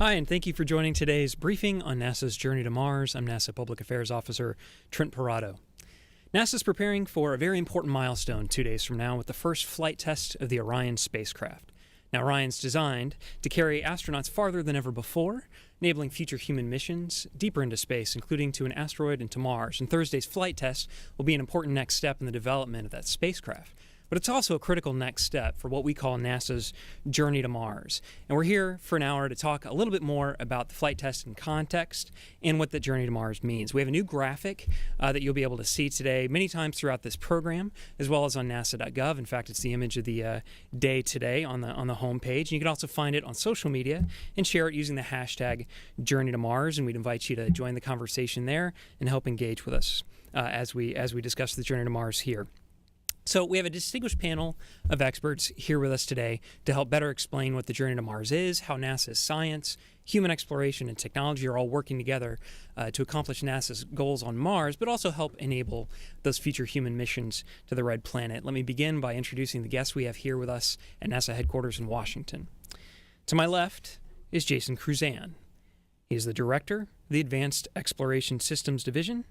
Hi, and thank you for joining today's briefing on NASA's journey to Mars. I'm NASA Public Affairs Officer Trent Parado. NASA's preparing for a very important milestone 2 days from now with the first flight test of the Orion spacecraft. Now, Orion's designed to carry astronauts farther than ever before, enabling future human missions deeper into space, including to an asteroid and to Mars. And Thursday's flight test will be an important next step in the development of that spacecraft. But it's also a critical next step for what we call NASA's journey to Mars. And we're here for an hour to talk a little bit more about the flight test in context and what the journey to Mars means. We have a new graphic that you'll be able to see today many times throughout this program, as well as on nasa.gov. In fact, it's the image of the day today on the home page. And you can also find it on social media and share it using the hashtag Journey to Mars. And we'd invite you to join the conversation there and help engage with us as we discuss the journey to Mars here. So we have a distinguished panel of experts here with us today to help better explain what the journey to Mars is, how NASA's science, human exploration, and technology are all working together to accomplish NASA's goals on Mars, but also help enable those future human missions to the Red Planet. Let me begin by introducing the guests we have here with us at NASA headquarters in Washington. To my left is Jason Cruzan. He is the director of the Advanced Exploration Systems Division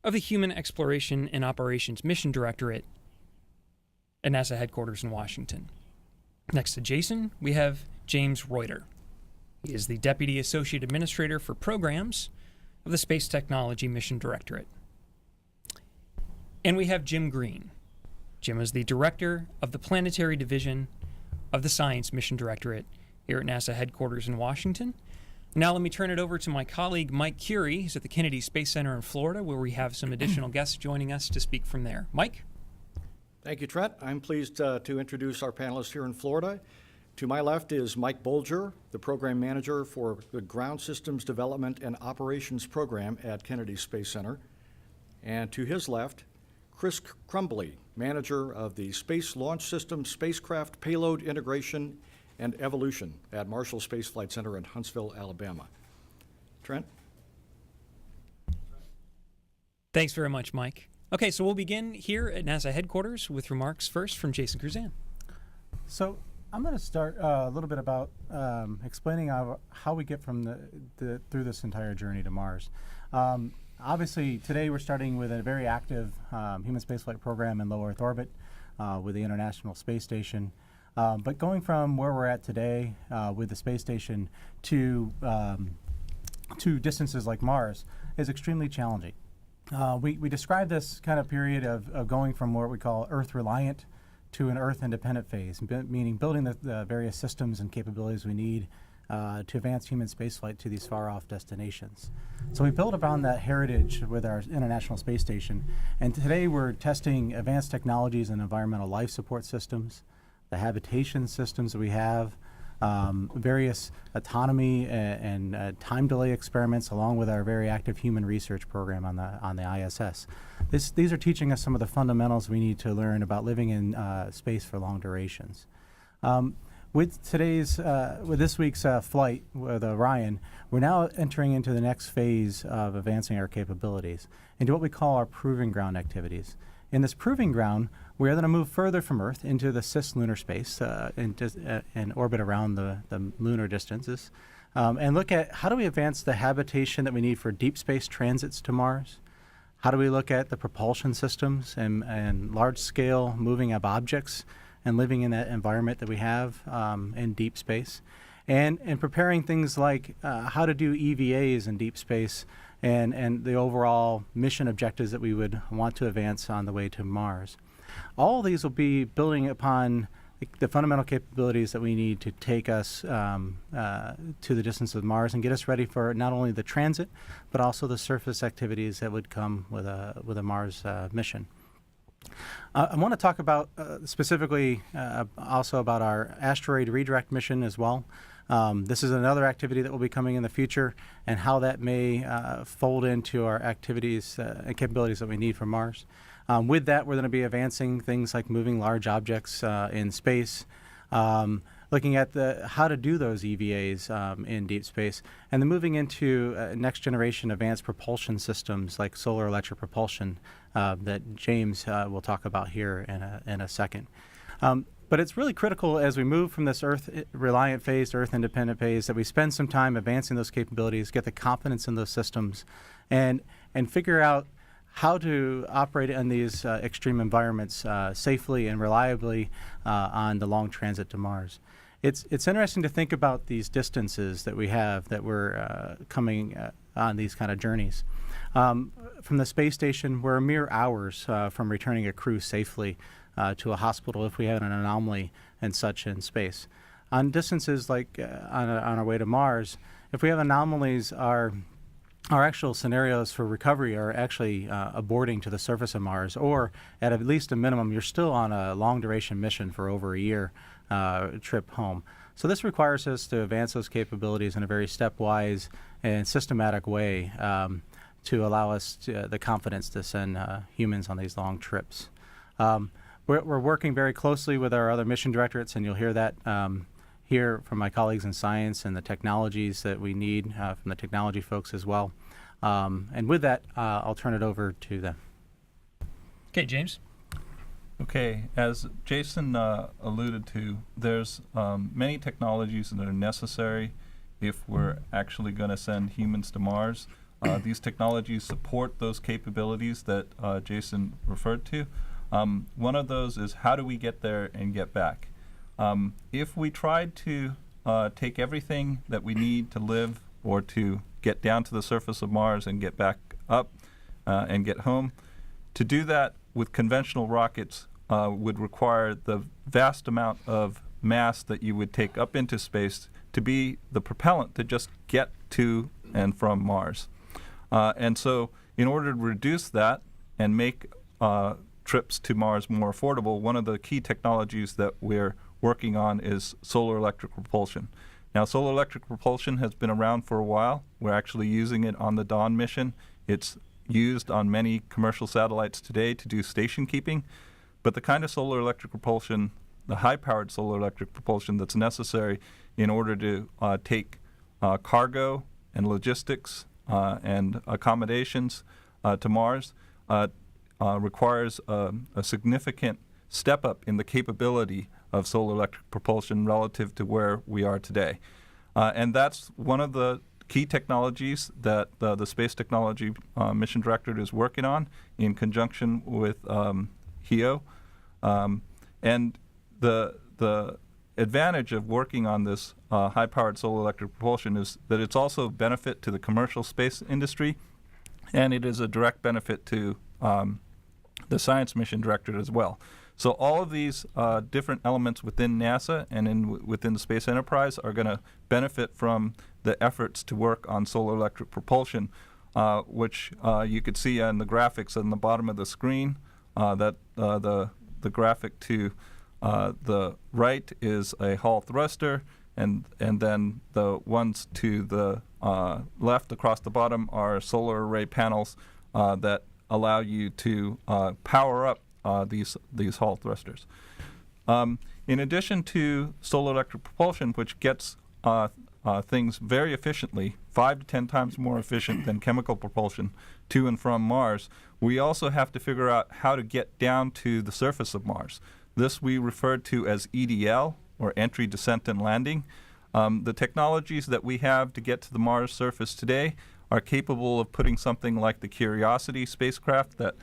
of the Human Exploration and Operations Mission Directorate at NASA headquarters in Washington. Next to Jason, we have James Reuter. He is the Deputy Associate Administrator for Programs of the Space Technology Mission Directorate. And we have Jim Green. Jim is the Director of the Planetary Division of the Science Mission Directorate here at NASA headquarters in Washington. Now let me turn it over to my colleague Mike Curie. He's at the Kennedy Space Center in Florida, where we have some additional guests joining us to speak from there. Mike? Thank you, Trent. I'm pleased to introduce our panelists here in Florida. To my left is Mike Bolger, the Program Manager for the Ground Systems Development and Operations Program at Kennedy Space Center. And to his left, Chris Crumbly, Manager of the Space Launch System Spacecraft Payload Integration and Evolution at Marshall Space Flight Center in Huntsville, Alabama. Trent? Thanks very much, Mike. Okay, so we'll begin here at NASA headquarters with remarks first from Jason Cruzan. So I'm going to start a little bit about explaining how we get from through this entire journey to Mars. Obviously, today we're starting with a very active human spaceflight program in low Earth orbit with the International Space Station. But going from where we're at today with the space station to distances like Mars is extremely challenging. We describe this kind of period of going from what we call Earth-reliant to an Earth-independent phase, meaning building the various systems and capabilities we need to advance human spaceflight to these far-off destinations. So we build upon that heritage with our International Space Station, and today we're testing advanced technologies and environmental life support systems, the habitation systems that we have, various autonomy and time delay experiments, along with our very active human research program on the ISS. These are teaching us some of the fundamentals we need to learn about living in space for long durations. With this week's flight with Orion, we're now entering into the next phase of advancing our capabilities into what we call our proving ground activities. In this proving ground, we're going to move further from Earth into the cislunar space and orbit around the lunar distances and look at how do we advance the habitation that we need for deep space transits to Mars? How do we look at the propulsion systems and large-scale moving of objects and living in that environment that we have in deep space? And preparing things like how to do EVAs in deep space and the overall mission objectives that we would want to advance on the way to Mars. All of these will be building upon the fundamental capabilities that we need to take us to the distance of Mars and get us ready for not only the transit, but also the surface activities that would come with a Mars mission. I want to talk about specifically also about our asteroid redirect mission as well. This is another activity that will be coming in the future and how that may fold into our activities and capabilities that we need for Mars. With that, we're going to be advancing things like moving large objects in space, looking at how to do those EVAs in deep space, and then moving into next generation advanced propulsion systems like solar electric propulsion that James will talk about here in a second. But it's really critical as we move from this Earth-reliant phase to Earth-independent phase that we spend some time advancing those capabilities, get the confidence in those systems, and figure out how to operate in these extreme environments safely and reliably on the long transit to Mars. It's interesting to think about these distances that we have that we're coming on these kind of journeys. From the space station, we're mere hours from returning a crew safely to a hospital if we had an anomaly and such in space. On distances like on our way to Mars, if we have anomalies, our actual scenarios for recovery are actually aborting to the surface of Mars, or at least a minimum, you're still on a long-duration mission for over a year trip home. So this requires us to advance those capabilities in a very stepwise and systematic way to allow us the confidence to send humans on these long trips. We're working very closely with our other mission directorates, and you'll hear that here from my colleagues in science and the technologies that we need from the technology folks as well. And with that, I'll turn it over to them. Okay, James. Okay, as Jason alluded to, there's many technologies that are necessary if we're actually going to send humans to Mars. These technologies support those capabilities that Jason referred to. One of those is how do we get there and get back? If we tried to take everything that we need to live or to get down to the surface of Mars and get back up and get home, to do that with conventional rockets would require the vast amount of mass that you would take up into space to be the propellant to just get to and from Mars. And so in order to reduce that and make trips to Mars more affordable, one of the key technologies that we're working on is solar electric propulsion. Now, solar electric propulsion has been around for a while. We're actually using it on the Dawn mission. It's used on many commercial satellites today to do station keeping. But the kind of solar electric propulsion, the high-powered solar electric propulsion that's necessary in order to take cargo and logistics and accommodations to Mars requires a significant step up in the capability of solar electric propulsion relative to where we are today. And that's one of the key technologies that the Space Technology Mission Directorate is working on in conjunction with HEO. And the advantage of working on this high-powered solar electric propulsion is that it's also a benefit to the commercial space industry, and it is a direct benefit to the Science Mission Directorate as well. So all of these different elements within NASA and within the space enterprise are going to benefit from the efforts to work on solar electric propulsion, which you could see on the graphics on the bottom of the screen. That the graphic to the right is a Hall thruster, and then the ones to the left across the bottom are solar array panels that allow you to power up these Hall thrusters. In addition to solar electric propulsion, which gets things very efficiently, 5 to 10 times more efficient than chemical propulsion to and from Mars, we also have to figure out how to get down to the surface of Mars. This we refer to as EDL, or entry, descent, and landing. The technologies that we have to get to the Mars surface today are capable of putting something like the Curiosity spacecraft that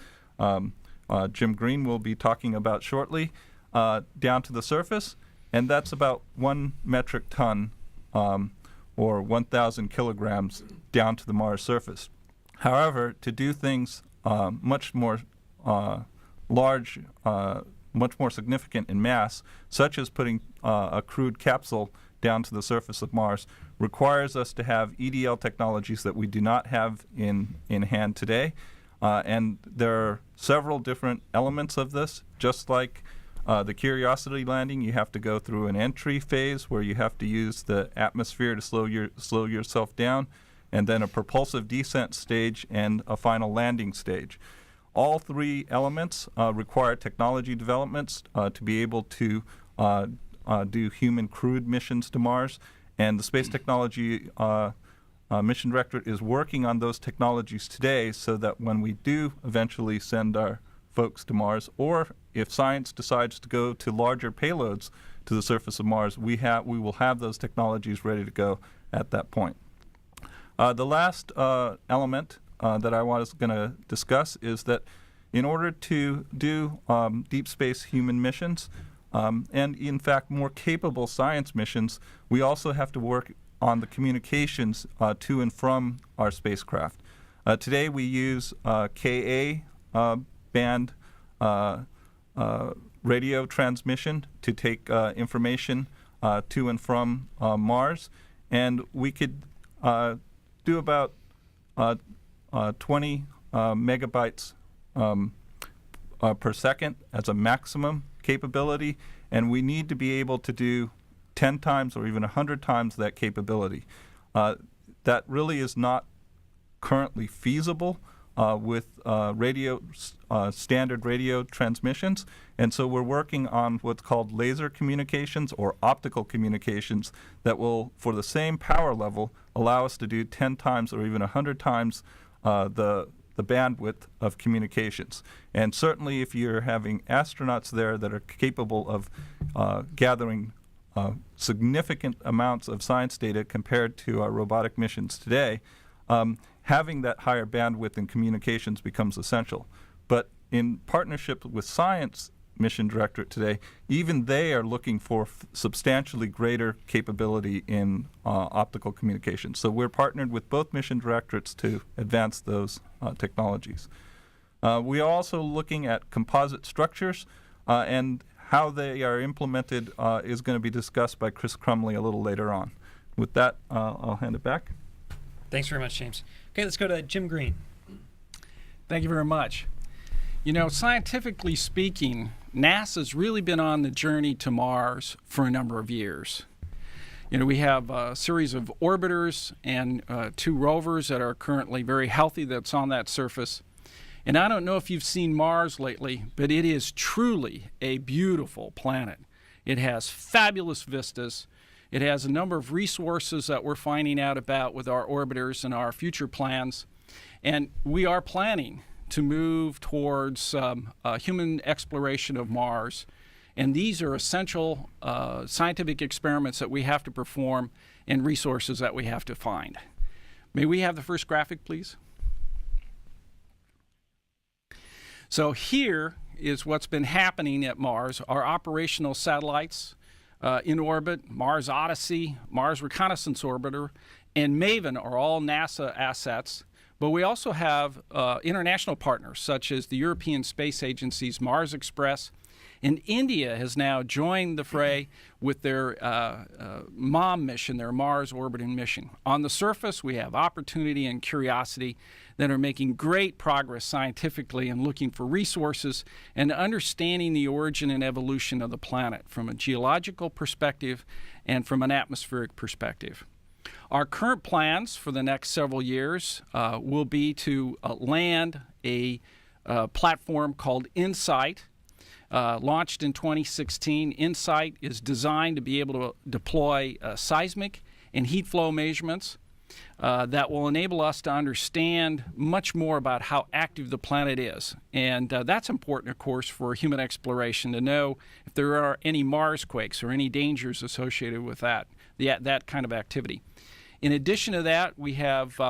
Jim Green will be talking about shortly down to the surface, and that's about 1 metric ton or 1,000 kilograms down to the Mars surface. However, to do things much more large, much more significant in mass, such as putting a crewed capsule down to the surface of Mars, requires us to have EDL technologies that we do not have in hand today. And there are several different elements of this. Just like the Curiosity landing, you have to go through an entry phase where you have to use the atmosphere to slow yourself down, and then a propulsive descent stage and a final landing stage. All three elements require technology developments to be able to do human crewed missions to Mars, and the Space Technology Mission Directorate is working on those technologies today so that when we do eventually send our folks to Mars, or if science decides to go to larger payloads to the surface of Mars, we will have those technologies ready to go at that point. The last element that I was going to discuss is that in order to do deep space human missions, and in fact more capable science missions, we also have to work on the communications to and from our spacecraft. Today we use Ka band radio transmission to take information to and from Mars, and we could do about 20 megabytes per second as a maximum capability, and we need to be able to do 10 times or even 100 times that capability. That really is not currently feasible with standard radio transmissions, and so we're working on what's called laser communications or optical communications that will, for the same power level, allow us to do 10 times or even 100 times the bandwidth of communications. And certainly if you're having astronauts there that are capable of gathering significant amounts of science data compared to our robotic missions today, having that higher bandwidth in communications becomes essential. But in partnership with Science Mission Directorate today, even they are looking for substantially greater capability in optical communications. So we're partnered with both mission directorates to advance those technologies. We are also looking at composite structures, and how they are implemented is going to be discussed by Chris Crumley a little later on. With that, I'll hand it back. Thanks very much, James. Okay, let's go to Jim Green. Thank you very much. You know, scientifically speaking, NASA's really been on the journey to Mars for a number of years. You know, we have a series of orbiters and 2 rovers that are currently very healthy that's on that surface. And I don't know if you've seen Mars lately, but it is truly a beautiful planet. It has fabulous vistas. It has a number of resources that we're finding out about with our orbiters and our future plans. And we are planning to move towards human exploration of Mars. And these are essential scientific experiments that we have to perform and resources that we have to find. May we have the first graphic, please? So here is what's been happening at Mars. Our operational satellites in orbit, Mars Odyssey, Mars Reconnaissance Orbiter, and MAVEN are all NASA assets. But we also have international partners, such as the European Space Agency's Mars Express, and India has now joined the fray with their MOM mission, their Mars orbiting mission. On the surface, we have Opportunity and Curiosity that are making great progress scientifically and looking for resources and understanding the origin and evolution of the planet from a geological perspective and from an atmospheric perspective. Our current plans for the next several years will be to land a platform called InSight, launched in 2016. InSight is designed to be able to deploy seismic and heat flow measurements that will enable us to understand much more about how active the planet is. And that's important, of course, for human exploration, to know if there are any Mars quakes or any dangers associated with that kind of activity. In addition to that, we have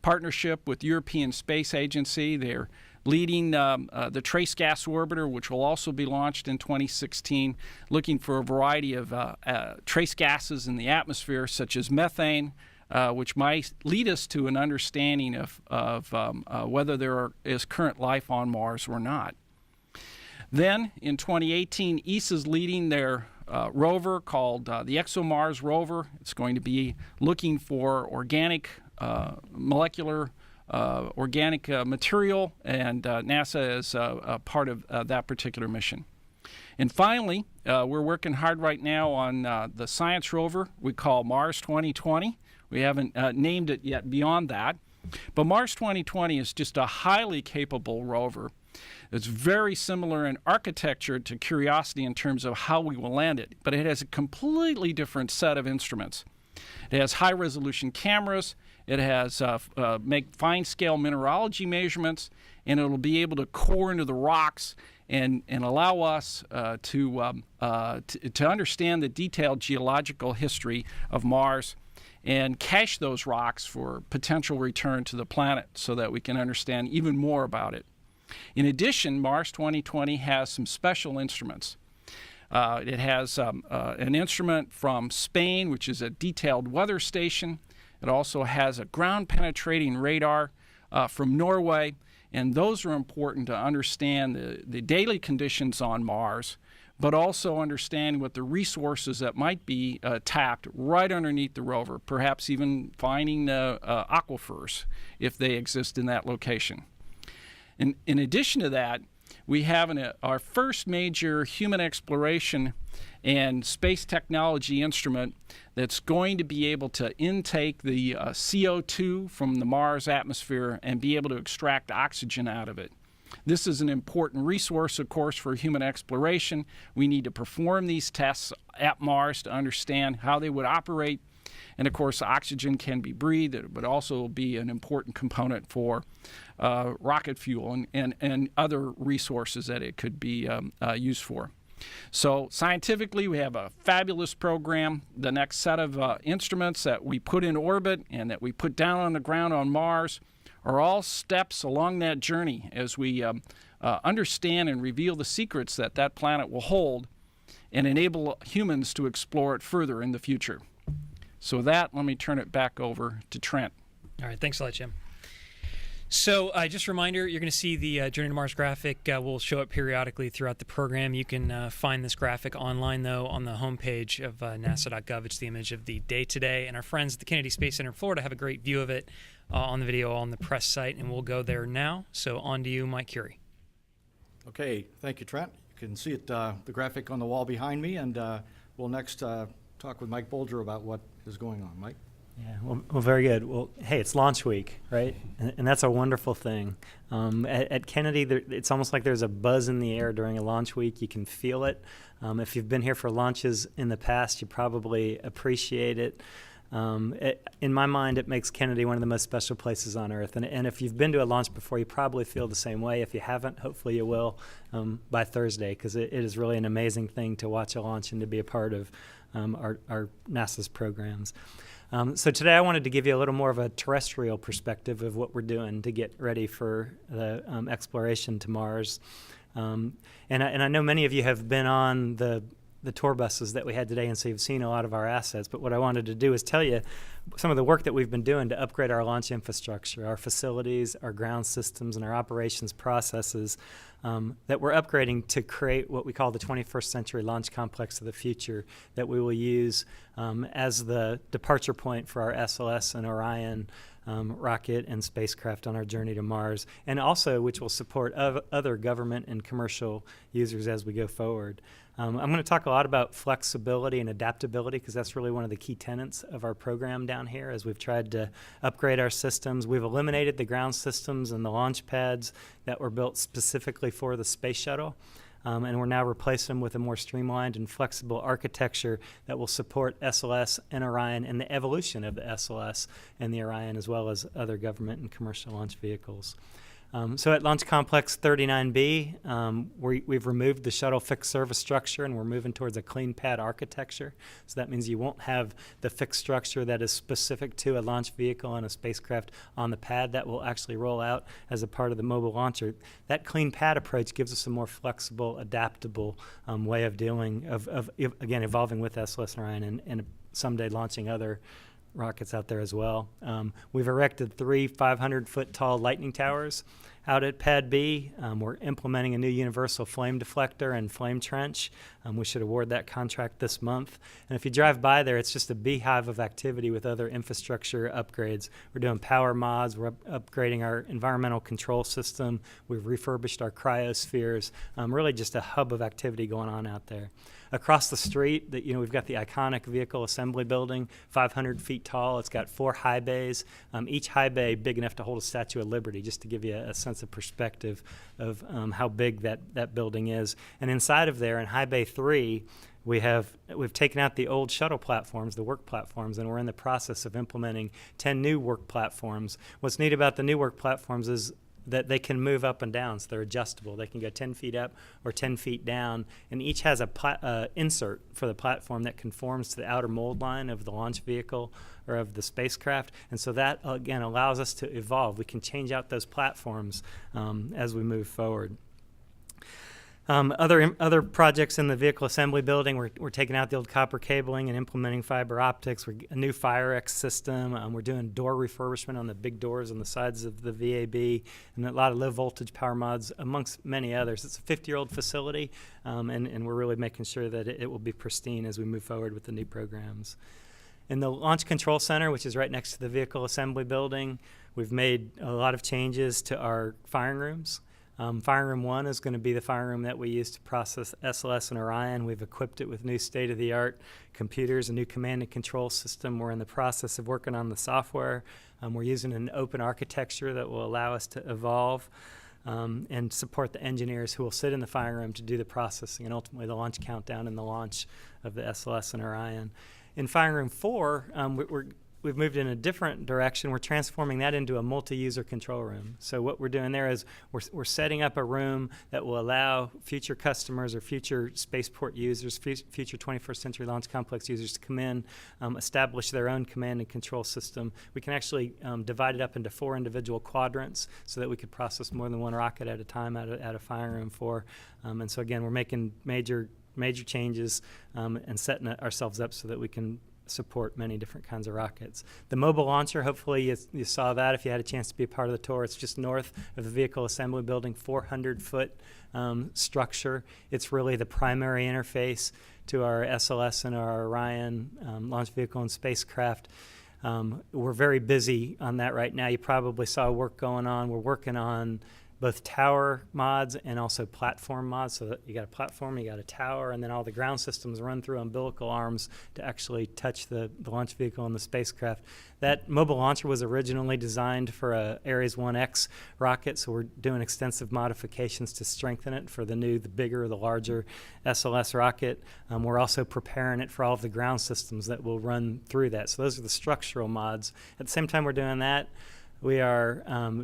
partnership with the European Space Agency. They're leading the Trace Gas Orbiter, which will also be launched in 2016, looking for a variety of trace gases in the atmosphere, such as methane, which might lead us to an understanding of whether there is current life on Mars or not. Then, in 2018, ESA's leading their rover called the ExoMars rover. It's going to be looking for organic, molecular organic material, and NASA is a part of that particular mission. And finally, we're working hard right now on the science rover we call Mars 2020. We haven't named it yet beyond that. But Mars 2020 is just a highly capable rover. It's very similar in architecture to Curiosity in terms of how we will land it, but it has a completely different set of instruments. It has high-resolution cameras. It has make fine-scale mineralogy measurements, and it'll be able to core into the rocks and allow us to understand the detailed geological history of Mars and cache those rocks for potential return to the planet so that we can understand even more about it. In addition, Mars 2020 has some special instruments. It has an instrument from Spain, which is a detailed weather station. It also has a ground-penetrating radar from Norway, and those are important to understand the daily conditions on Mars, but also understand what the resources that might be tapped right underneath the rover, perhaps even finding aquifers if they exist in that location. In addition to that, we have our first major human exploration and space technology instrument that's going to be able to intake the CO2 from the Mars atmosphere and be able to extract oxygen out of it. This is an important resource, of course, for human exploration. We need to perform these tests at Mars to understand how they would operate. And of course, oxygen can be breathed. It would also be an important component for rocket fuel and other resources that it could be used for. So scientifically, we have a fabulous program. The next set of instruments that we put in orbit and that we put down on the ground on Mars are all steps along that journey as we understand and reveal the secrets that that planet will hold and enable humans to explore it further in the future. So with that, let me turn it back over to Trent. All right, thanks a lot, Jim. So just a reminder, you're going to see the Journey to Mars graphic. Will show up periodically throughout the program. You can find this graphic online, though, on the homepage of nasa.gov. It's the image of the day today. And our friends at the Kennedy Space Center in Florida have a great view of it on the video on the press site, and we'll go there now. So on to you, Mike Curie. Okay, thank you, Trent. You can see it, the graphic on the wall behind me, and we'll next talk with Mike Bolger about what is going on. Mike? Yeah, well, very good. Well, hey, it's launch week, right? And that's a wonderful thing. At Kennedy, it's almost like there's a buzz in the air during a launch week. You can feel it. If you've been here for launches in the past, you probably appreciate it. In my mind, it makes Kennedy one of the most special places on Earth. And if you've been to a launch before, you probably feel the same way. If you haven't, hopefully you will by Thursday, because it is really an amazing thing to watch a launch and to be a part of our NASA's programs. So today I wanted to give you a little more of a terrestrial perspective of what we're doing to get ready for the exploration to Mars. And I know many of you have been on the tour buses that we had today, and so you've seen a lot of our assets. But what I wanted to do is tell you some of the work that we've been doing to upgrade our launch infrastructure, our facilities, our ground systems, and our operations processes that we're upgrading to create what we call the 21st century launch complex of the future that we will use as the departure point for our SLS and Orion rocket and spacecraft on our journey to Mars, and also which will support other government and commercial users as we go forward. I'm going to talk a lot about flexibility and adaptability because that's really one of the key tenets of our program down here as we've tried to upgrade our systems. We've eliminated the ground systems and the launch pads that were built specifically for the space shuttle. And we're now replacing them with a more streamlined and flexible architecture that will support SLS and Orion and the evolution of the SLS and the Orion, as well as other government and commercial launch vehicles. So at Launch Complex 39B, we've removed the shuttle fixed service structure, and we're moving towards a clean pad architecture. So that means you won't have the fixed structure that is specific to a launch vehicle and a spacecraft on the pad that will actually roll out as a part of the mobile launcher. That clean pad approach gives us a more flexible, adaptable way of dealing, again, evolving with SLS and Orion and someday launching other rockets out there as well. We've erected 3 500-foot tall lightning towers out at Pad B. We're implementing a new universal flame deflector and flame trench. We should award that contract this month. And if you drive by there, it's just a beehive of activity with other infrastructure upgrades. We're doing power mods. We're upgrading our environmental control system. We've refurbished our cryospheres. Really just a hub of activity going on out there. Across the street, we've got the iconic vehicle assembly building, 500 feet tall. It's got 4 high bays, each high bay big enough to hold a Statue of Liberty, just to give you a sense of perspective of how big that building is. And inside of there, in high bay 3, we've taken out the old shuttle platforms, the work platforms, and we're in the process of implementing 10 new work platforms. What's neat about the new work platforms is that they can move up and down, so they're adjustable. They can go 10 feet up or 10 feet down, and each has a insert for the platform that conforms to the outer mold line of the launch vehicle or of the spacecraft, and so that, again, allows us to evolve. We can change out those platforms as we move forward. Other projects in the vehicle assembly building, we're taking out the old copper cabling and implementing fiber optics. We're a new FireX system. We're doing door refurbishment on the big doors on the sides of the VAB, and a lot of low voltage power mods, amongst many others. It's a 50-year-old facility, and we're really making sure that it will be pristine as we move forward with the new programs. In the Launch Control Center, which is right next to the vehicle assembly building, we've made a lot of changes to our firing rooms. Firing Room 1 is going to be the firing room that we use to process SLS and Orion. We've equipped it with new state-of-the-art computers, a new command and control system. We're in the process of working on the software. We're using an open architecture that will allow us to evolve and support the engineers who will sit in the firing room to do the processing and ultimately the launch countdown and the launch of the SLS and Orion. In Firing Room 4, we've moved in a different direction. We're transforming that into a multi-user control room. So what we're doing there is we're setting up a room that will allow future customers or future spaceport users, future 21st Century Launch Complex users to come in, establish their own command and control system. We can actually divide it up into 4 individual quadrants so that we could process more than one rocket at a time at a Firing Room 4. And so again, we're making major changes and setting ourselves up so that we can support many different kinds of rockets. The mobile launcher, hopefully you saw that if you had a chance to be a part of the tour. It's just north of the vehicle assembly building, 400-foot structure. It's really the primary interface to our SLS and our Orion launch vehicle and spacecraft. We're very busy on that right now. You probably saw work going on. We're working on both tower mods and also platform mods, so that you got a platform, you got a tower, and then all the ground systems run through umbilical arms to actually touch the launch vehicle and the spacecraft. That mobile launcher was originally designed for a Ares 1X rocket, so we're doing extensive modifications to strengthen it for the bigger, the larger SLS rocket. We're also preparing it for all of the ground systems that will run through that. So those are the structural mods. At the same time we're doing that, we are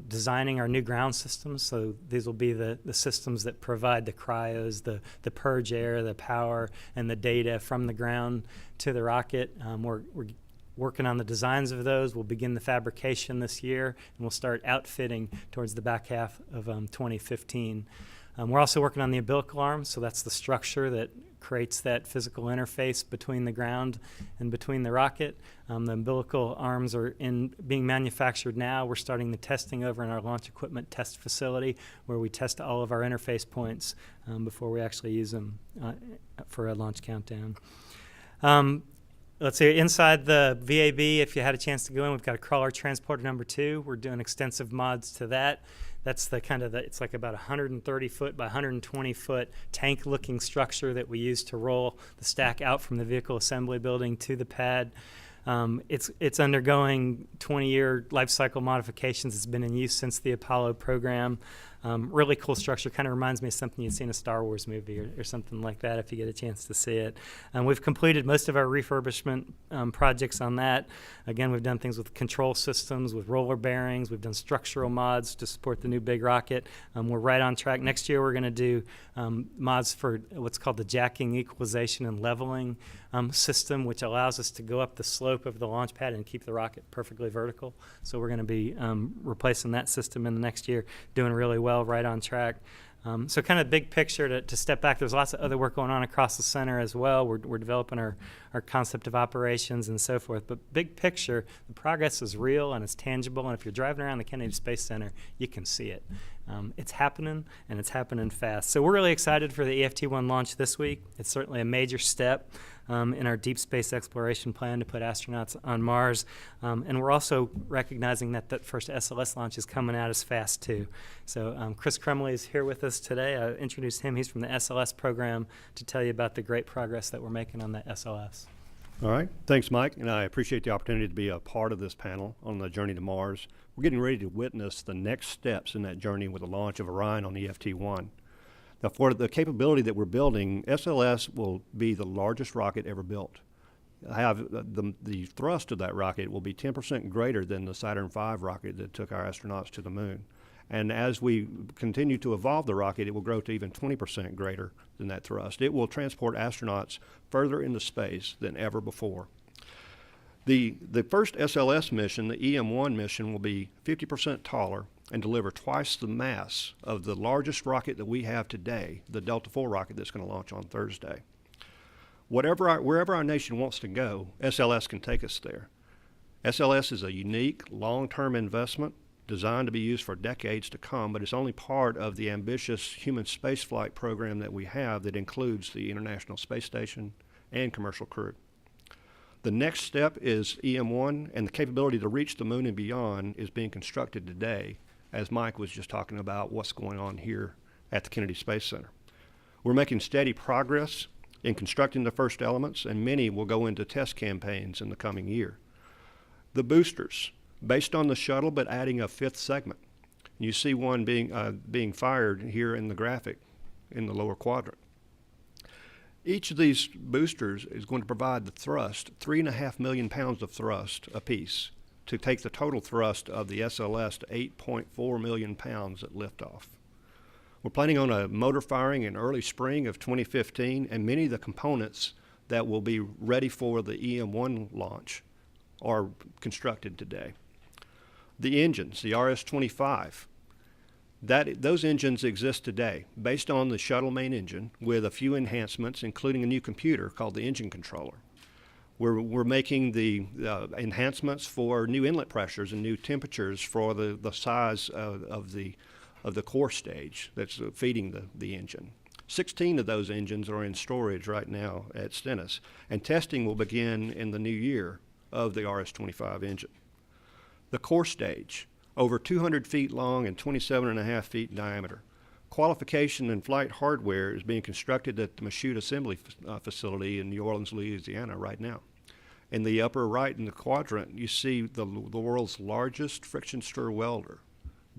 designing our new ground systems, so these will be the systems that provide the cryos, the purge air, the power, and the data from the ground to the rocket. We're working on the designs of those. We'll begin the fabrication this year, and we'll start outfitting towards the back half of 2015. We're also working on the umbilical arms, so that's the structure that creates that physical interface between the ground and between the rocket. The umbilical arms are being manufactured now. We're starting the testing over in our launch equipment test facility where we test all of our interface points before we actually use them for a launch countdown. Let's see, inside the VAB, if you had a chance to go in, we've got a crawler transporter number 2. We're doing extensive mods to that. That's it's like about 130-foot by 120-foot tank-looking structure that we use to roll the stack out from the vehicle assembly building to the pad. It's undergoing 20-year life cycle modifications. It's been in use since the Apollo program. Really cool structure. Kind of reminds me of something you'd see in a Star Wars movie or something like that if you get a chance to see it. We've completed most of our refurbishment projects on that. Again, we've done things with control systems, with roller bearings. We've done structural mods to support the new big rocket. We're right on track. Next year, we're going to do mods for what's called the jacking, equalization, and leveling system, which allows us to go up the slope of the launch pad and keep the rocket perfectly vertical. So we're going to be replacing that system in the next year, doing really well, right on track. So kind of big picture to step back, there's lots of other work going on across the center as well. We're developing our concept of operations and so forth. But big picture, the progress is real and it's tangible. And if you're driving around the Kennedy Space Center, you can see it. It's happening, and it's happening fast. So we're really excited for the EFT-1 launch this week. It's certainly a major step in our deep space exploration plan to put astronauts on Mars. And we're also recognizing that first SLS launch is coming out as fast, too. So Chris Crumley is here with us today. I introduced him. He's from the SLS program to tell you about the great progress that we're making on the SLS. All right. Thanks, Mike. And I appreciate the opportunity to be a part of this panel on the journey to Mars. We're getting ready to witness the next steps in that journey with the launch of Orion on EFT-1. Now, for the capability that we're building, SLS will be the largest rocket ever built. The thrust of that rocket will be 10% greater than the Saturn V rocket that took our astronauts to the moon. And as we continue to evolve the rocket, it will grow to even 20% greater than that thrust. It will transport astronauts further into space than ever before. The first SLS mission, the EM-1 mission, will be 50% taller and deliver twice the mass of the largest rocket that we have today, the Delta IV rocket that's going to launch on Thursday. Wherever our nation wants to go, SLS can take us there. SLS is a unique, long-term investment designed to be used for decades to come, but it's only part of the ambitious human spaceflight program that we have that includes the International Space Station and commercial crew. The next step is EM-1, and the capability to reach the moon and beyond is being constructed today, as Mike was just talking about what's going on here at the Kennedy Space Center. We're making steady progress in constructing the first elements, and many will go into test campaigns in the coming year. The boosters, based on the shuttle but adding a fifth segment. You see one being fired here in the graphic in the lower quadrant. Each of these boosters is going to provide the thrust, 3.5 million pounds of thrust apiece, to take the total thrust of the SLS to 8.4 million pounds at liftoff. We're planning on a motor firing in early spring of 2015, and many of the components that will be ready for the EM-1 launch are constructed today. The engines, the RS-25, those engines exist today based on the shuttle main engine with a few enhancements, including a new computer called the engine controller. We're making the enhancements for new inlet pressures and new temperatures for the size of the core stage that's feeding the engine. 16 of those engines are in storage right now at Stennis, and testing will begin in the new year of the RS-25 engine. The core stage, over 200 feet long and 27.5 feet in diameter. Qualification and flight hardware is being constructed at the Michoud Assembly Facility in New Orleans, Louisiana right now. In the upper right in the quadrant, you see the world's largest friction stir welder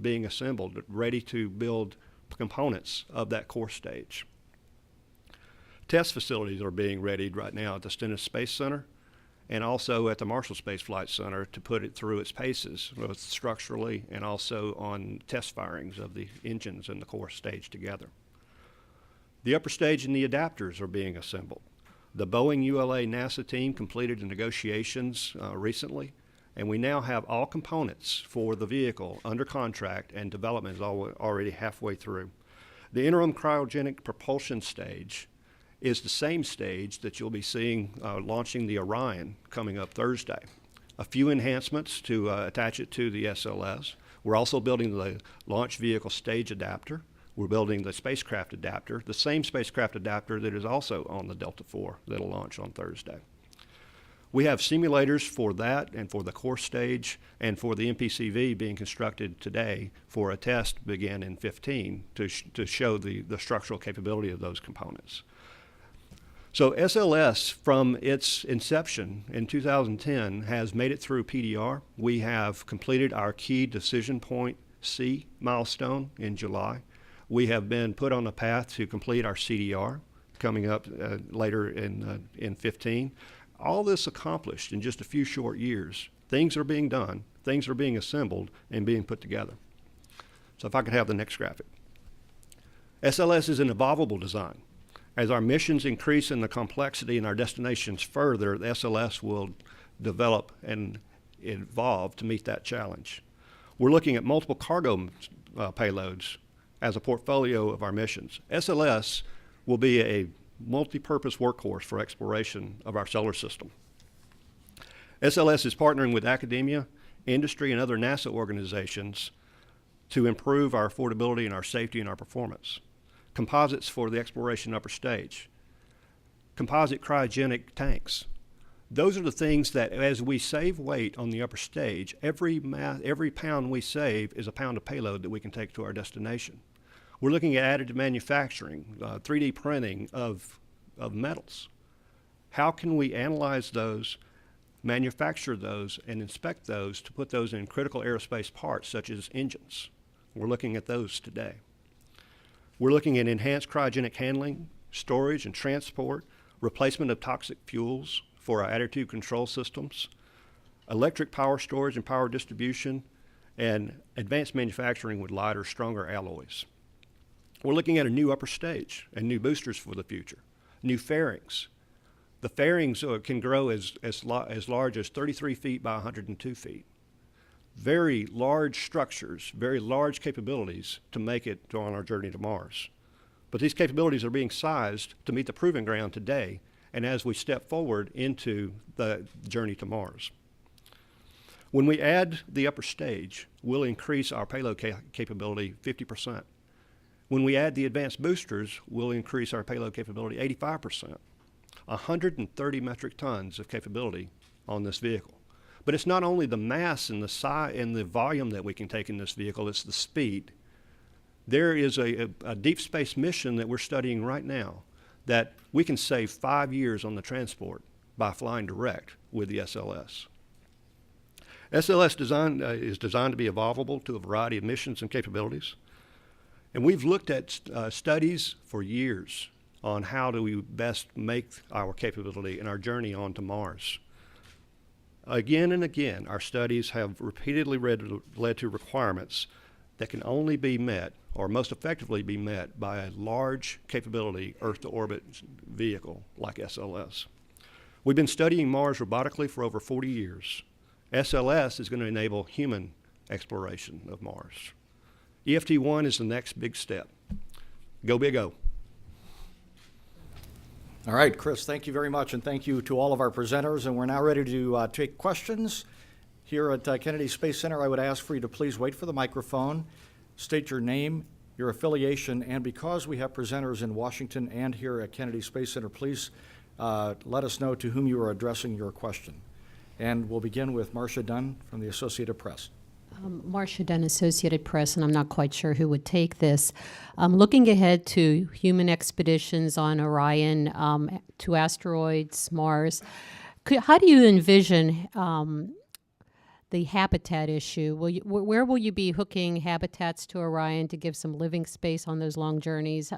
being assembled, ready to build components of that core stage. Test facilities are being readied right now at the Stennis Space Center and also at the Marshall Space Flight Center to put it through its paces, both structurally and also on test firings of the engines and the core stage together. The upper stage and the adapters are being assembled. The Boeing ULA NASA team completed the negotiations recently, and we now have all components for the vehicle under contract, and development is already halfway through. The interim cryogenic propulsion stage is the same stage that you'll be seeing launching the Orion coming up Thursday. A few enhancements to attach it to the SLS. We're also building the launch vehicle stage adapter. We're building the spacecraft adapter, the same spacecraft adapter that is also on the Delta IV that'll launch on Thursday. We have simulators for that and for the core stage and for the MPCV being constructed today for a test to begin in 2015 to show the structural capability of those components. So SLS, from its inception in 2010, has made it through PDR. We have completed our key decision point C milestone in July. We have been put on a path to complete our CDR coming up later in 15. All this accomplished in just a few short years. Things are being done, things are being assembled and being put together. So if I could have the next graphic. SLS is an evolvable design. As our missions increase in the complexity and our destinations further, the SLS will develop and evolve to meet that challenge. We're looking at multiple cargo payloads as a portfolio of our missions. SLS will be a multi-purpose workhorse for exploration of our solar system. SLS is partnering with academia, industry, and other NASA organizations to improve our affordability and our safety and our performance. Composites for the exploration upper stage, composite cryogenic tanks. Those are the things that as we save weight on the upper stage, every pound we save is a pound of payload that we can take to our destination. We're looking at additive manufacturing, 3D printing of metals. How can we analyze those, manufacture those, and inspect those to put those in critical aerospace parts such as engines? We're looking at those today. We're looking at enhanced cryogenic handling, storage and transport, replacement of toxic fuels for our attitude control systems, electric power storage and power distribution, and advanced manufacturing with lighter, stronger alloys. We're looking at a new upper stage and new boosters for the future, new fairings. The fairings can grow as large as 33 feet by 102 feet. Very large structures, very large capabilities to make it on our journey to Mars. But these capabilities are being sized to meet the proving ground today and as we step forward into the journey to Mars. When we add the upper stage, we'll increase our payload capability 50%. When we add the advanced boosters, we'll increase our payload capability 85%. 130 metric tons of capability on this vehicle. But it's not only the mass and the size and the volume that we can take in this vehicle, it's the speed. There is a deep space mission that we're studying right now that we can save 5 years on the transport by flying direct with the SLS. SLS is designed to be evolvable to a variety of missions and capabilities. And we've looked at studies for years on how do we best make our capability and our journey onto Mars. Again and again, our studies have repeatedly led to requirements that can only be met, or most effectively be met, by a large capability Earth-to-orbit vehicle like SLS. We've been studying Mars robotically for over 40 years. SLS is going to enable human exploration of Mars. EFT-1 is the next big step. Go big O. All right, Chris, thank you very much, and thank you to all of our presenters. And we're now ready to take questions. Here at Kennedy Space Center, I would ask for you to please wait for the microphone, state your name, your affiliation, and because we have presenters in Washington and here at Kennedy Space Center, please let us know to whom you are addressing your question. And we'll begin with Marcia Dunn from the Associated Press. Marcia Dunn, Associated Press, and I'm not quite sure who would take this. Looking ahead to human expeditions on Orion, to asteroids, Mars, how do you envision the habitat issue? Where will you be hooking habitats to Orion to give some living space on those long journeys?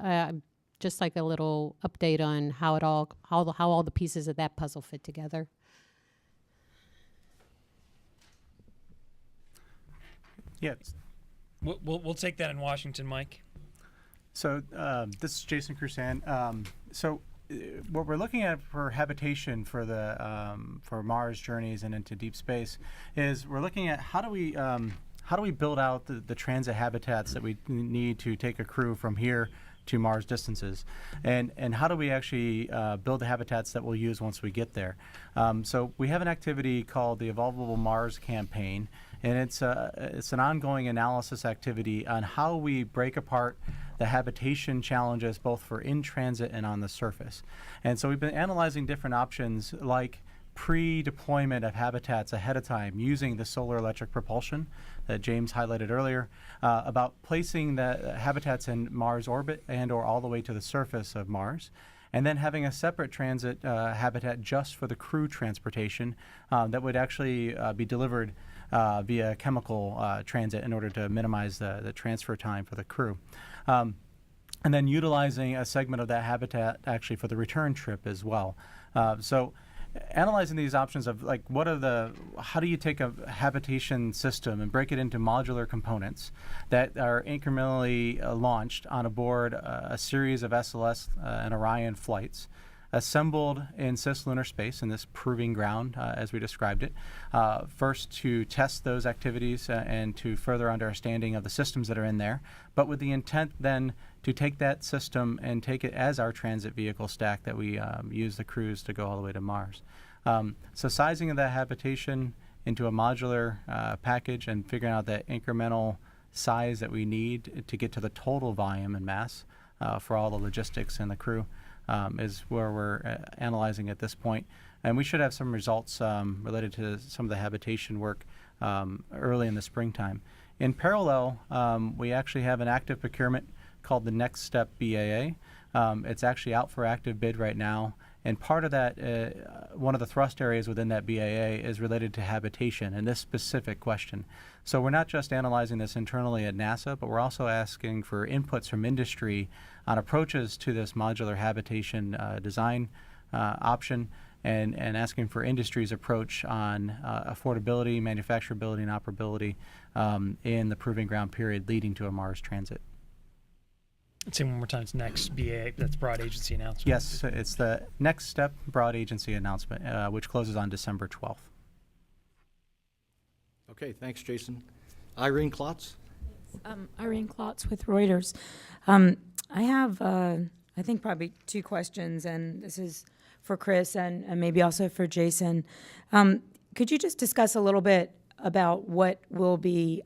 Just like a little update on how all the pieces of that puzzle fit together. Yes. We'll take that in Washington, Mike. So this is Jason Crusan. What we're looking at for habitation for the for Mars journeys and into deep space is we're looking at how do we build out the transit habitats that we need to take a crew from here to Mars distances, and how do we actually build the habitats that we'll use once we get there. So we have an activity called the Evolvable Mars Campaign, and it's an ongoing analysis activity on how we break apart the habitation challenges both for in transit and on the surface. And so we've been analyzing different options like pre-deployment of habitats ahead of time using the solar electric propulsion that James highlighted earlier, about placing the habitats in Mars orbit and or all the way to the surface of Mars, and then having a separate transit habitat just for the crew transportation that would actually be delivered via chemical transit in order to minimize the transfer time for the crew. And then utilizing a segment of that habitat actually for the return trip as well. So analyzing these options of like how do you take a habitation system and break it into modular components that are incrementally launched on aboard a series of SLS and Orion flights, assembled in cislunar space in this proving ground as we described it, first to test those activities and to further understanding of the systems that are in there, but with the intent then to take that system and take it as our transit vehicle stack that we use the crews to go all the way to Mars. So sizing of that habitation into a modular package and figuring out that incremental size that we need to get to the total volume and mass for all the logistics and the crew is where we're analyzing at this point. And we should have some results related to some of the habitation work early in the springtime. In parallel, we actually have an active procurement called the Next Step BAA. It's actually out for active bid right now. And part of that, one of the thrust areas within that BAA is related to habitation and this specific question. So we're not just analyzing this internally at NASA, but we're also asking for inputs from industry on approaches to this modular habitation design option and asking for industry's approach on affordability, manufacturability, and operability in the proving ground period leading to a Mars transit. Say one more time, it's next BA, that's broad agency announcement. Yes, it's the next step broad agency announcement, which closes on December 12th. Okay, thanks, Jason. Irene Klotz? Irene Klotz with Reuters. I have, I think, probably two questions, and this is for Chris and maybe also for Jason. Could you just discuss a little bit about what will be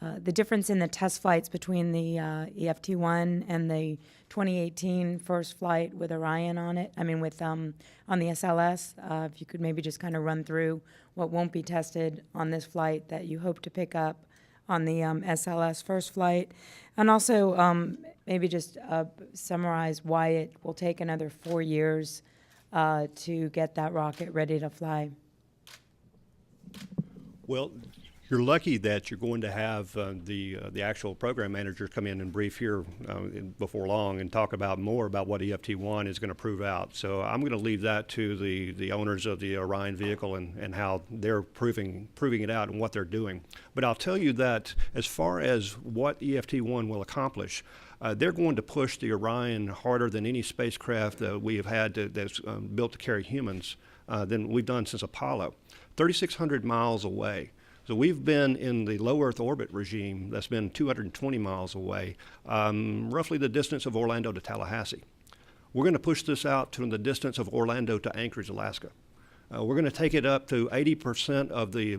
the difference in the test flights between the EFT-1 and the 2018 first flight with Orion on it? I mean, with on the SLS. If you could maybe just kind of run through what won't be tested on this flight that you hope to pick up on the SLS first flight, and also maybe just summarize why it will take another 4 years to get that rocket ready to fly. Well, you're lucky that you're going to have the actual program managers come in and brief here before long and talk about more about what EFT-1 is going to prove out. So I'm going to leave that to the owners of the Orion vehicle and how they're proving it out and what they're doing. But I'll tell you that as far as what EFT-1 will accomplish, they're going to push the Orion harder than any spacecraft that we have had that's built to carry humans than we've done since Apollo. 3,600 miles away. So we've been in the low Earth orbit regime that's been 220 miles away, roughly the distance of Orlando to Tallahassee. We're going to push this out to the distance of Orlando to Anchorage, Alaska. We're going to take it up to 80% of the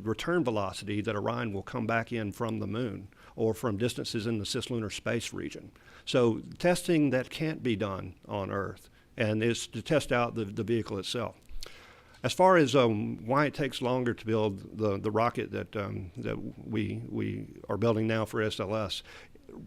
return velocity that Orion will come back in from the moon or from distances in the cislunar space region. So testing that can't be done on Earth, and is to test out the vehicle itself. As far as why it takes longer to build the rocket that we are building now for SLS,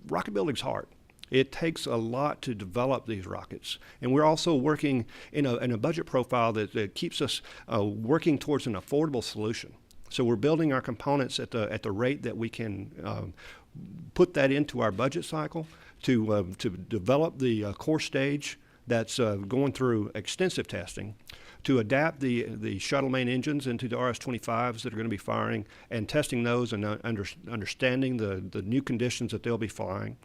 rocket building's hard. It takes a lot to develop these rockets, and we're also working in a budget profile that keeps us working towards an affordable solution. So we're building our components at the rate that we can put that into our budget cycle to develop the core stage that's going through extensive testing, to adapt the shuttle main engines into the RS-25s that are going to be firing and testing those and understanding the new conditions that they'll be flying,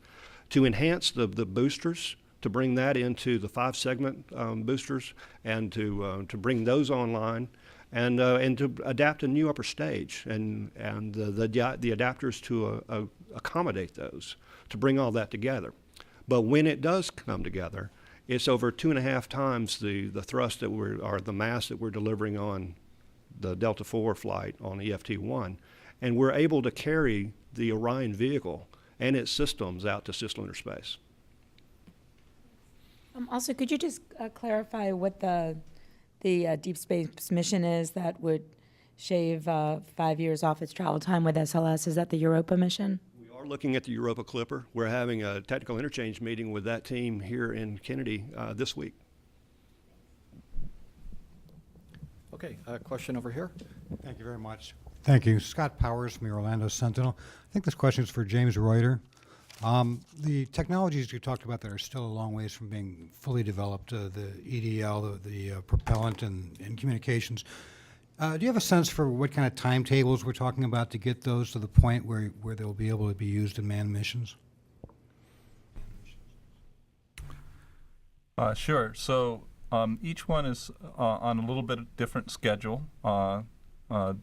to enhance the boosters, to bring that into the 5-segment boosters and to bring those online, and to adapt a new upper stage and the adapters to accommodate those, to bring all that together. But when it does come together, it's over 2.5 times the thrust or the mass that we're delivering on the Delta IV flight on EFT-1, and we're able to carry the Orion vehicle and its systems out to cislunar space. Also, could you just clarify what the deep space mission is that would shave 5 years off its travel time with SLS? Is that the Europa mission? We are looking at the Europa Clipper. We're having a technical interchange meeting with that team here in Kennedy this week. Okay, a question over here. Thank you very much. Thank you. Scott Powers from the Orlando Sentinel. I think this question is for James Reuter. The technologies you talked about that are still a long ways from being fully developed, the EDL, the propellant and communications. Do you have a sense for what kind of timetables we're talking about to get those to the point where they'll be able to be used in manned missions? Sure. So each one is on a little bit different schedule, and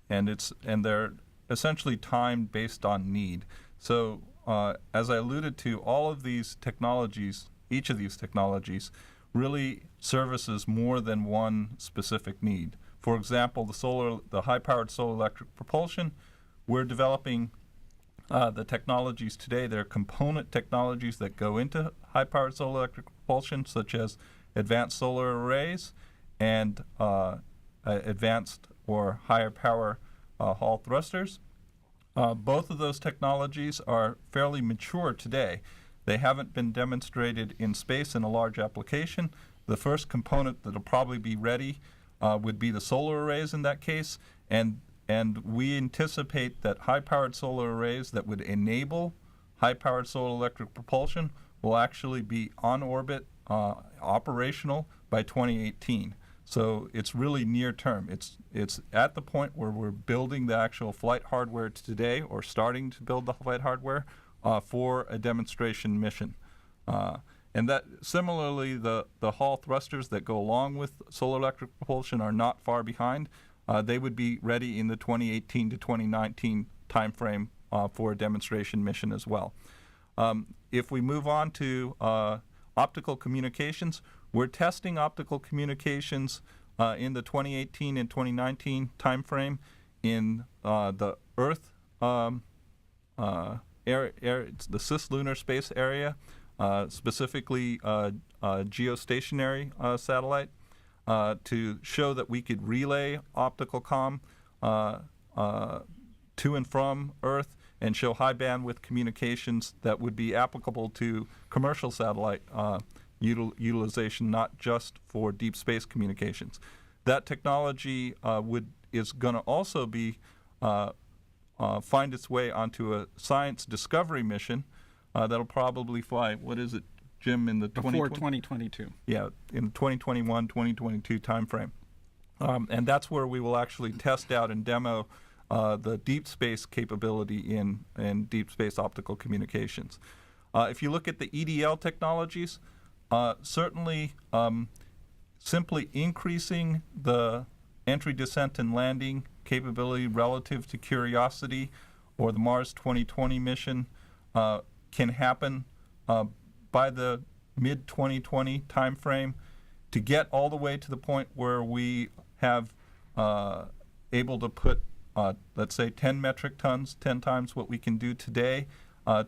they're essentially timed based on need. So as I alluded to, all of these technologies, each of these technologies, really services more than one specific need. For example, the high-powered solar electric propulsion, we're developing the technologies today. There are component technologies that go into high-powered solar electric propulsion, such as advanced solar arrays and advanced or higher power Hall thrusters. Both of those technologies are fairly mature today. They haven't been demonstrated in space in a large application. The first component that'll probably be ready would be the solar arrays in that case, and we anticipate that high-powered solar arrays that would enable high-powered solar electric propulsion will actually be on orbit operational by 2018. So it's really near term. It's at the point where we're building the actual flight hardware today, or starting to build the flight hardware for a demonstration mission. And that similarly, the Hall thrusters that go along with solar electric propulsion are not far behind. They would be ready in the 2018 to 2019 timeframe for a demonstration mission as well. If we move on to optical communications, we're testing optical communications in the 2018 and 2019 timeframe in the Earth area, it's the cislunar space area, specifically geostationary satellite, to show that we could relay optical comm to and from Earth and show high bandwidth communications that would be applicable to commercial satellite utilization, not just for deep space communications. That technology is going to also be find its way onto a science discovery mission that'll probably fly, what is it, Jim, in the Before 2022. Yeah, in 2021, 2022 timeframe. And that's where we will actually test out and demo the deep space capability in deep space optical communications. If you look at the EDL technologies, certainly simply increasing the entry, descent, and landing capability relative to Curiosity or the Mars 2020 mission can happen by the mid-2020 timeframe to get all the way to the point where we have able to put, let's say, 10 metric tons, 10 times what we can do today,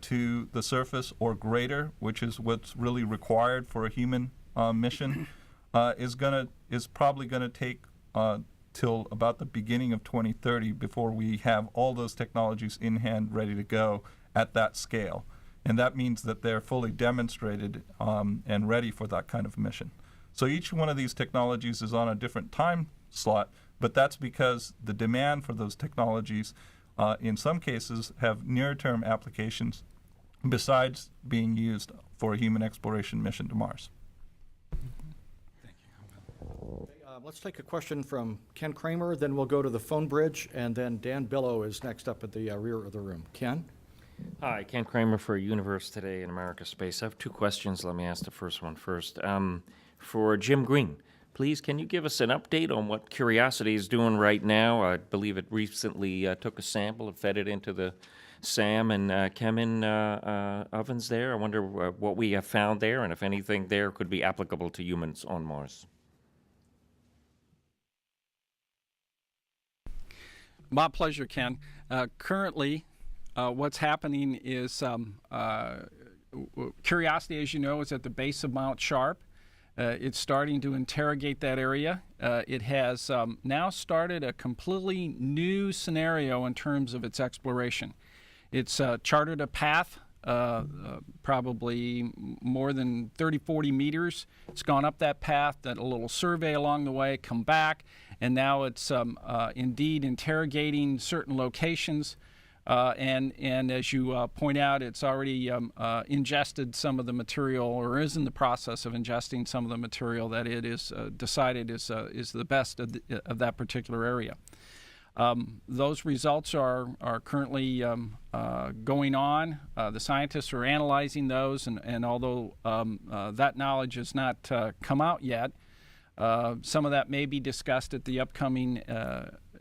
to the surface or greater, which is what's really required for a human mission, is probably gonna take till about the beginning of 2030 before we have all those technologies in hand, ready to go at that scale. And that means that they're fully demonstrated and ready for that kind of mission. So each one of these technologies is on a different time slot, but that's because the demand for those technologies in some cases have near-term applications besides being used for a human exploration mission to Mars. Let's take a question from Ken Kramer, then we'll go to the phone bridge, and then Dan Billow is next up at the rear of the room. Ken? Hi, Ken Kramer for Universe Today and America Space. I have two questions. Let me ask the first one first. For Jim Green, please, can you give us an update on what Curiosity is doing right now? I believe it recently took a sample and fed it into the SAM and Chemin ovens there. I wonder what we have found there, and if anything there could be applicable to humans on Mars. My pleasure, Ken. Currently, what's happening is Curiosity, as you know, is at the base of Mount Sharp. It's starting to interrogate that area. It has now started a completely new scenario in terms of its exploration. It's charted a path, probably more than 30, 40 meters. It's gone up that path, done a little survey along the way, come back, and now it's indeed interrogating certain locations. And as you point out, it's already ingested some of the material, or is in the process of ingesting some of the material that it is decided is the best of that particular area. Those results are currently going on. The scientists are analyzing those, and although that knowledge has not come out yet, some of that may be discussed at the upcoming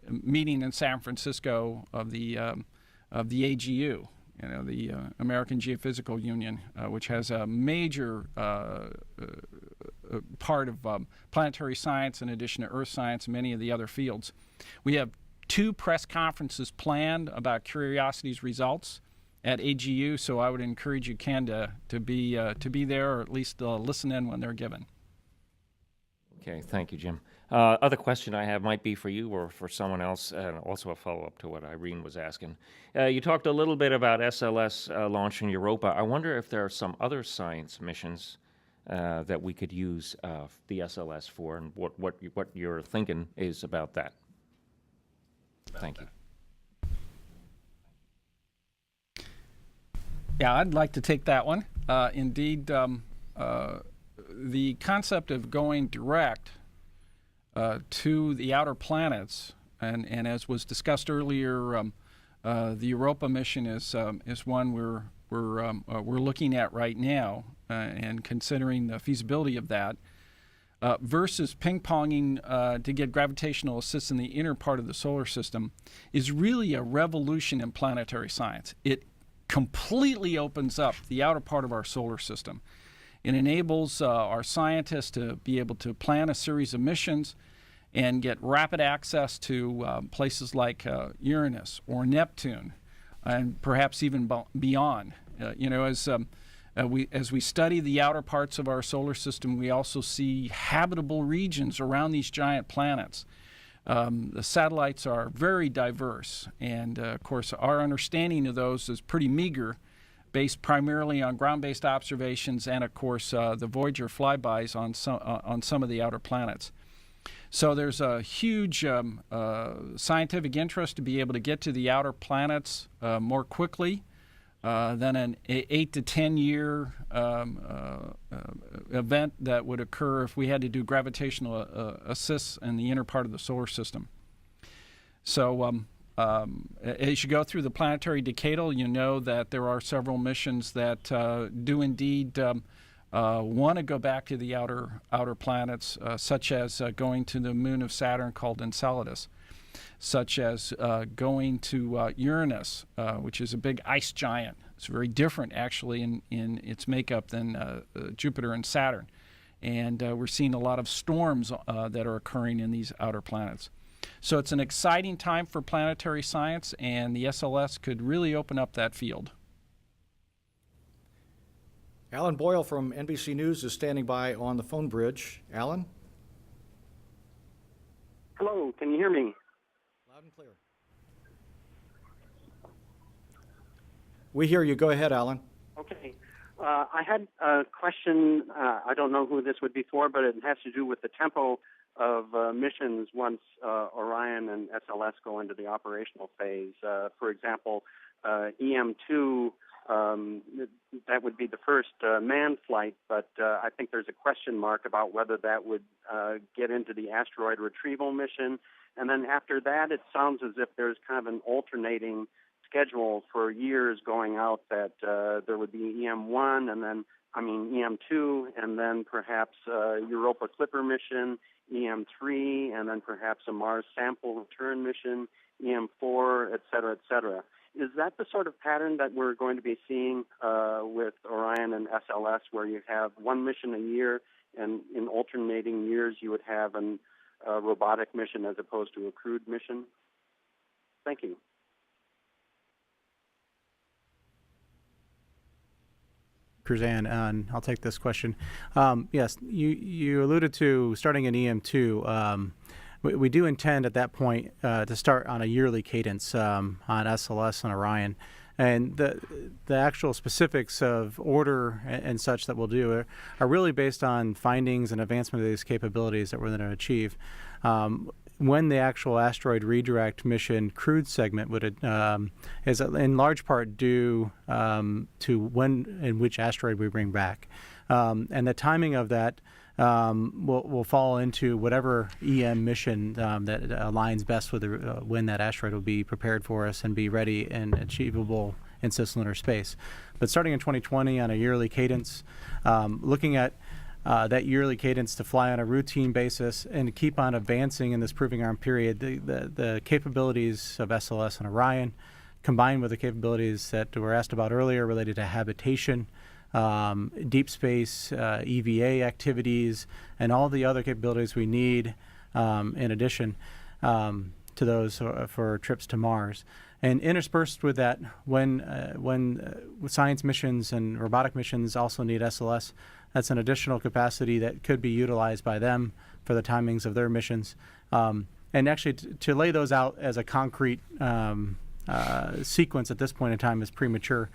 meeting in San Francisco of the AGU, the American Geophysical Union, which has a major part of planetary science in addition to Earth science and many of the other fields. We have 2 press conferences planned about Curiosity's results at AGU, so I would encourage you, Ken, to be there, or at least listen in when they're given. Okay, thank you, Jim. Other question I have might be for you or for someone else, and also a follow-up to what Irene was asking. You talked a little bit about SLS launch in Europa. I wonder if there are some other science missions that we could use the SLS for, and what your thinking is about that. Thank you. Yeah, I'd like to take that one. Indeed, the concept of going direct to the outer planets, and as was discussed earlier, the Europa mission is one we're looking at right now and considering the feasibility of that. Versus ping-ponging to get gravitational assist in the inner part of the solar system is really a revolution in planetary science. It completely opens up the outer part of our solar system. It enables our scientists to be able to plan a series of missions and get rapid access to places like Uranus or Neptune, and perhaps even beyond. As we study the outer parts of our solar system, we also see habitable regions around these giant planets. The satellites are very diverse, and of course our understanding of those is pretty meager, based primarily on ground-based observations and of course the Voyager flybys on some of the outer planets. So there's a huge scientific interest to be able to get to the outer planets more quickly than an 8 to 10 year event that would occur if we had to do gravitational assists in the inner part of the solar system. So as you go through the planetary decadal, you know that there are several missions that do indeed want to go back to the outer planets, such as going to the moon of Saturn called Enceladus, such as going to Uranus, which is a big ice giant. It's very different, actually, in its makeup than Jupiter and Saturn. And we're seeing a lot of storms that are occurring in these outer planets. So it's an exciting time for planetary science, and the SLS could really open up that field. Alan Boyle from NBC News is standing by on the phone bridge. Alan? Hello, can you hear me? Loud and clear. We hear you. Go ahead, Alan. Okay. I had a question. I don't know who this would be for, but it has to do with the tempo of missions once Orion and SLS go into the operational phase. For example, EM2, that would be the first manned flight, but I think there's a question mark about whether that would get into the asteroid retrieval mission. And then after that, it sounds as if there's kind of an alternating schedule for years going out, that there would be EM1 and then, EM2, and then perhaps Europa Clipper mission, EM3, and then perhaps a Mars sample return mission, EM4, et cetera, et cetera. Is that the sort of pattern that we're going to be seeing with Orion and SLS, where you have one mission a year, and in alternating years you would have a robotic mission as opposed to a crewed mission? Thank you. Kruzan, and I'll take this question. Yes, you alluded to starting in EM2. We do intend at that point to start on a yearly cadence on SLS and Orion. And the actual specifics of order and such that we'll do are really based on findings and advancement of these capabilities that we're going to achieve. When the actual asteroid redirect mission crewed segment is in large part due to when and which asteroid we bring back. And the timing of that will fall into whatever EM mission that aligns best with when that asteroid will be prepared for us and be ready and achievable in cislunar space. But starting in 2020 on a yearly cadence, looking at that yearly cadence to fly on a routine basis and to keep on advancing in this proving arm period, the capabilities of SLS and Orion, combined with the capabilities that were asked about earlier related to habitation, deep space, EVA activities, and all the other capabilities we need in addition to those for trips to Mars. And interspersed with that, when science missions and robotic missions also need SLS, that's an additional capacity that could be utilized by them for the timings of their missions. And actually, to lay those out as a concrete sequence at this point in time is premature,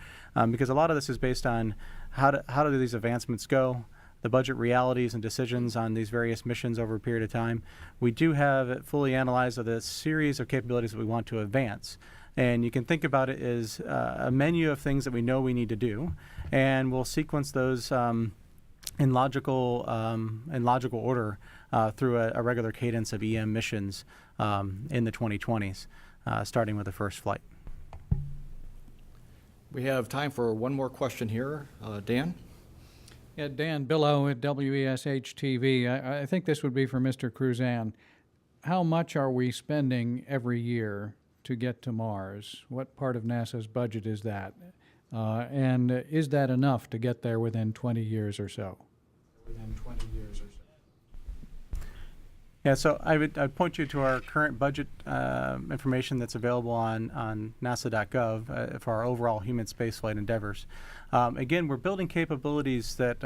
because a lot of this is based on how do these advancements go, the budget realities and decisions on these various missions over a period of time. We do have it fully analyzed of the series of capabilities that we want to advance. And you can think about it as a menu of things that we know we need to do, and we'll sequence those in logical order through a regular cadence of EM missions in the 2020s, starting with the first flight. We have time for one more question here. Dan? Yeah, Dan Billow at WESH-TV. I think this would be for Mr. Cruzan. How much are we spending every year to get to Mars? What part of NASA's budget is that? And is that enough to get there within 20 years or so? Yeah, so I'd point you to our current budget information that's available on nasa.gov for our overall human spaceflight endeavors. Again, we're building capabilities that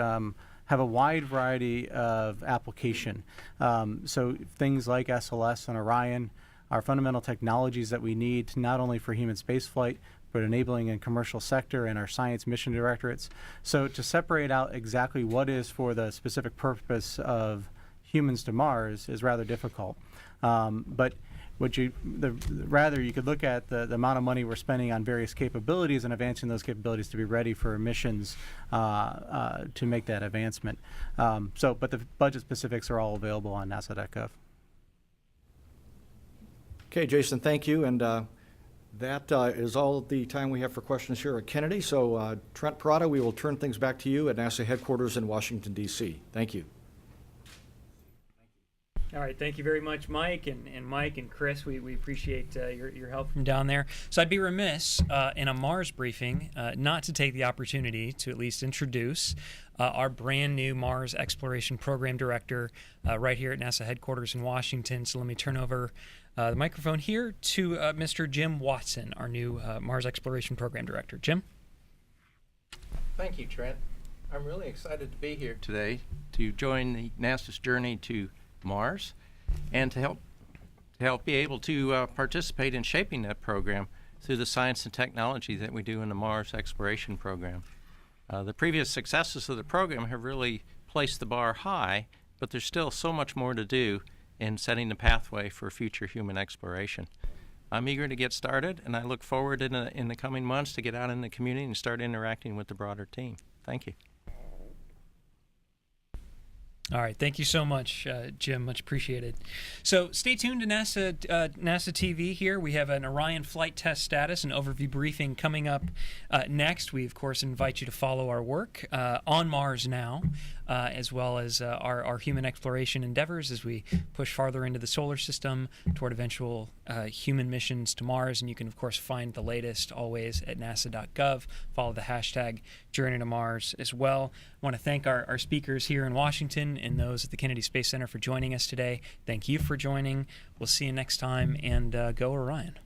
have a wide variety of application. So things like SLS and Orion are fundamental technologies that we need not only for human spaceflight, but enabling in commercial sector and our science mission directorates. So to separate out exactly what is for the specific purpose of humans to Mars is rather difficult. But rather you could look at the amount of money we're spending on various capabilities and advancing those capabilities to be ready for missions to make that advancement. But the budget specifics are all available on nasa.gov. Okay, Jason, thank you. And that is all the time we have for questions here at Kennedy. So Trent Parada, we will turn things back to you at NASA headquarters in Washington, D.C. Thank you. All right, thank you very much, Mike and Mike and Chris. We appreciate your help from down there. So I'd be remiss in a Mars briefing not to take the opportunity to at least introduce our brand new Mars Exploration Program Director right here at NASA headquarters in Washington. So let me turn over the microphone here to Mr. Jim Watson, our new Mars Exploration Program Director. Jim? Thank you, Trent. I'm really excited to be here today to join NASA's journey to Mars and to help be able to participate in shaping that program through the science and technology that we do in the Mars Exploration Program. The previous successes of the program have really placed the bar high, but there's still so much more to do in setting the pathway for future human exploration. I'm eager to get started, and I look forward in the coming months to get out in the community and start interacting with the broader team. Thank you. All right, thank you so much, Jim. Much appreciated. So stay tuned to NASA TV here. We have an Orion flight test status and overview briefing coming up next. We, of course, invite you to follow our work on Mars now, as well as our human exploration endeavors as we push farther into the solar system toward eventual human missions to Mars. And you can, of course, find the latest always at nasa.gov. Follow the hashtag Journey to Mars as well. I want to thank our speakers here in Washington and those at the Kennedy Space Center for joining us today. Thank you for joining. We'll see you next time, and go Orion.